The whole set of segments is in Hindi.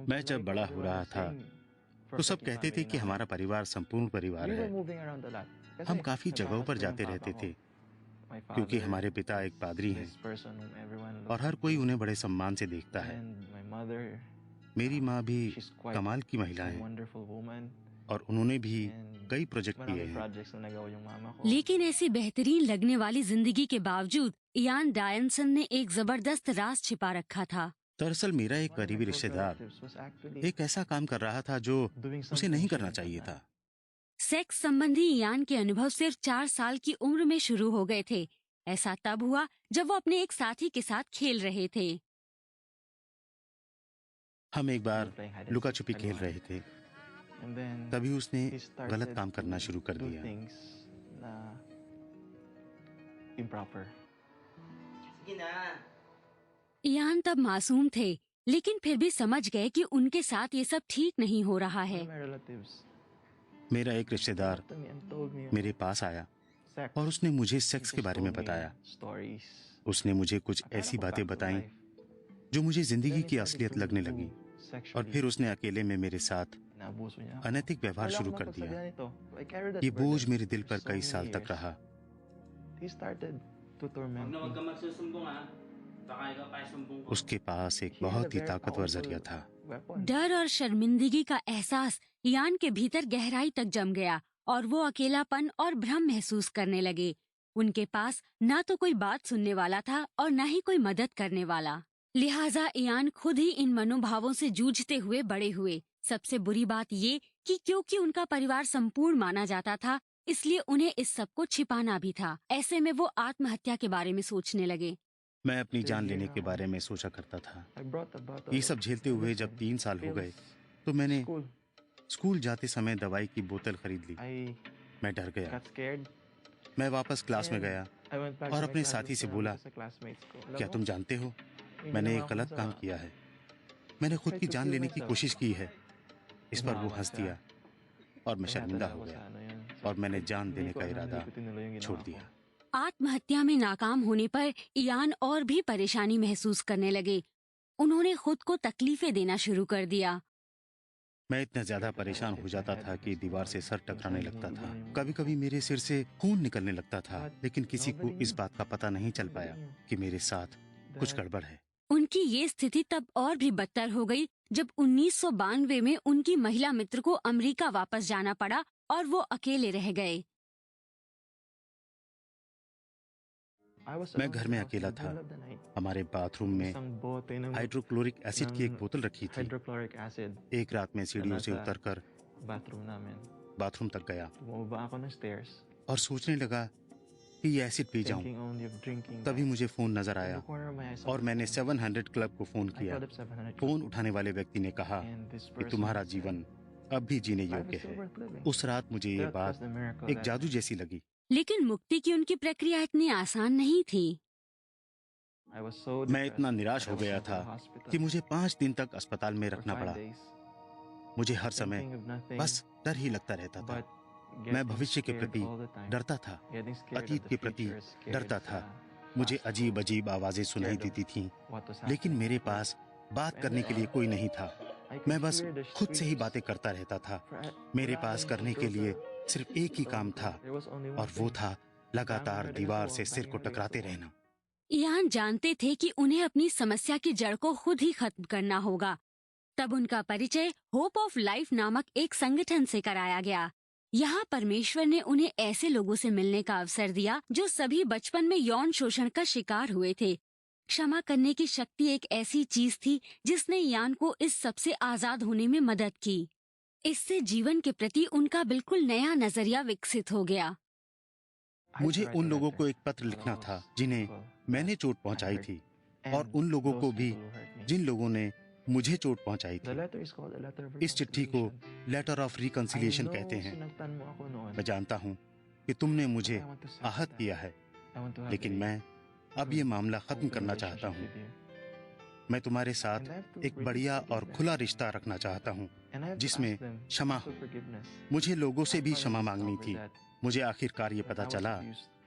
मैं जब बड़ा हो रहा था तो सब कहते थे कि हमारा परिवार संपूर्ण परिवार है। हम काफी जगहों पर जाते रहते थे क्योंकि हमारे पिता एक पादरी हैं और हर कोई उन्हें बड़े सम्मान से देखता है। मेरी माँ भी कमाल की महिला है और उन्होंने भी कई प्रोजेक्ट किए हैं। लेकिन ऐसी बेहतरीन लगने वाली जिंदगी के बावजूद इयान डायनसन ने एक जबरदस्त राज छिपा रखा था। दरअसल मेरा एक करीबी रिश्तेदार एक ऐसा काम कर रहा था जो उसे नहीं करना चाहिए था। सेक्स संबंधी इयान के अनुभव सिर्फ 4 साल की उम्र में शुरू हो गए थे। ऐसा तब हुआ जब वो अपने एक साथी के साथ खेल रहे थे। हम एक बार लुका छुपी खेल रहे थे, तभी उसने गलत काम करना शुरू कर दिया। इयान तब मासूम थे, लेकिन फिर भी समझ गए कि उनके साथ ये सब ठीक नहीं हो रहा है। मेरा एक रिश्तेदार मेरे पास आया और उसने मुझे सेक्स के बारे में बताया। उसने मुझे कुछ ऐसी बातें बताईं जो मुझे जिंदगी की असलियत लगने लगी और फिर उसने अकेले में मेरे साथ अनैतिक व्यवहार शुरू कर दिया। ये बोझ मेरे दिल पर कई साल तक रहा। उसके पास एक बहुत ही ताकतवर जरिया था। डर और शर्मिंदगी का एहसास इयान के भीतर गहराई तक जम गया और वो अकेलापन और भ्रम महसूस करने लगे। उनके पास ना तो कोई बात सुनने वाला था और ना ही कोई मदद करने वाला। लिहाजा इयान खुद ही इन मनोभावों से जूझते हुए बड़े हुए। सबसे बुरी बात ये कि क्योंकि उनका परिवार संपूर्ण माना जाता था, इसलिए उन्हें इस सब को छिपाना भी था। ऐसे में वो आत्महत्या के बारे में सोचने लगे। मैं अपनी जान लेने के बारे में सोचा करता था। ये सब झेलते हुए जब 3 साल हो गए तो मैंने स्कूल जाते समय दवाई की बोतल खरीद ली। मैं डर गया। मैं वापस क्लास में गया और अपने साथी से बोला, क्या तुम जानते हो मैंने एक गलत काम किया है। मैंने खुद की जान लेने की कोशिश की है। इस पर वो हंस दिया और मैं शर्मिंदा हो गया और मैंने जान देने का इरादा छोड़ दिया। आत्महत्या में नाकाम होने पर इयान और भी परेशानी महसूस करने लगे। उन्होंने खुद को तकलीफें देना शुरू कर दिया। मैं इतना ज्यादा परेशान हो जाता था कि दीवार से सर टकराने लगता था। कभी कभी मेरे सिर से खून निकलने लगता था, लेकिन किसी को इस बात का पता नहीं चल पाया कि मेरे साथ कुछ गड़बड़ है। उनकी ये स्थिति तब और भी बदतर हो गई जब 1992 में उनकी महिला मित्र को अमेरिका वापस जाना पड़ा और वो अकेले रह गए। मैं घर में अकेला था। हमारे बाथरूम में हाइड्रोक्लोरिक एसिड की एक बोतल रखी थी। एक रात में सीढ़ियों से उतरकर बाथरूम तक गया और सोचने लगा कि ये एसिड पी जाऊं। तभी मुझे फोन नजर आया और मैंने 700 क्लब को फोन किया। फोन उठाने वाले व्यक्ति ने कहा कि तुम्हारा जीवन अब भी जीने योग्य है। उस रात मुझे ये बात एक जादू जैसी लगी। लेकिन मुक्ति की उनकी प्रक्रिया इतनी आसान नहीं थी। मैं इतना निराश हो गया था कि मुझे 5 दिन तक अस्पताल में रखना पड़ा। मुझे हर समय बस डर ही लगता रहता था। मैं भविष्य के प्रति डरता था, अतीत के प्रति डरता था। मुझे अजीब अजीब आवाजें सुनाई देती थीं, लेकिन मेरे पास बात करने के लिए कोई नहीं था। मैं बस खुद से ही बातें करता रहता था। मेरे पास करने के लिए सिर्फ एक ही काम था और वो था लगातार दीवार से सिर को टकराते रहना। इयान जानते थे कि उन्हें अपनी समस्या की जड़ को खुद ही खत्म करना होगा। तब उनका परिचय होप ऑफ लाइफ नामक एक संगठन से कराया गया। यहाँ परमेश्वर ने उन्हें ऐसे लोगों से मिलने का अवसर दिया जो सभी बचपन में यौन शोषण का शिकार हुए थे। क्षमा करने की शक्ति एक ऐसी चीज थी जिसने इयान को इस सबसे आजाद होने में मदद की। इससे जीवन के प्रति उनका बिल्कुल नया नजरिया विकसित हो गया। मुझे उन लोगों को एक पत्र लिखना था जिन्हें मैंने चोट पहुंचाई थी और उन लोगों को भी जिन लोगों ने मुझे चोट पहुंचाई थी। इस चिट्ठी को लेटर ऑफ रिकंसिलिएशन कहते हैं। मैं जानता हूं कि तुमने मुझे आहत किया है, लेकिन मैं अब ये मामला खत्म करना चाहता हूं। मैं तुम्हारे साथ एक बढ़िया और खुला रिश्ता रखना चाहता हूं जिसमें क्षमा हो। मुझे लोगों से भी क्षमा मांगनी थी। मुझे आखिरकार ये पता चला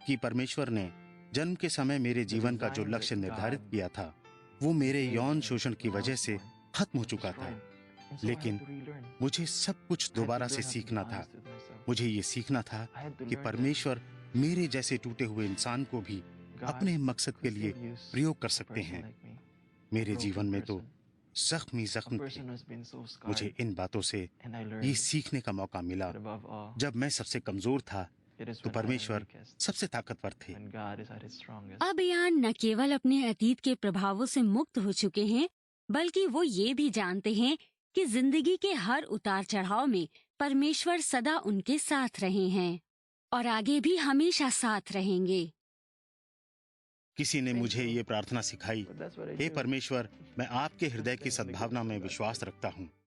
कि परमेश्वर ने जन्म के समय मेरे जीवन का जो लक्ष्य निर्धारित किया था वो मेरे यौन शोषण की वजह से खत्म हो चुका था। लेकिन मुझे सब कुछ दोबारा से सीखना था। मुझे ये सीखना था कि परमेश्वर मेरे जैसे टूटे हुए इंसान को भी अपने मकसद के लिए प्रयोग कर सकते हैं। मेरे जीवन में तो जख्म थे। मुझे इन बातों से ये सीखने का मौका मिला। जब मैं सबसे कमजोर था तो परमेश्वर सबसे ताकतवर थे। अब यान न केवल अपने अतीत के प्रभावों से मुक्त हो चुके हैं, बल्कि वो ये भी जानते हैं कि जिंदगी के हर उतार चढ़ाव में परमेश्वर सदा उनके साथ रहे हैं और आगे भी हमेशा साथ रहेंगे। किसी ने मुझे ये प्रार्थना सिखाई, हे परमेश्वर, मैं आपके हृदय की सद्भावना में विश्वास रखता हूँ।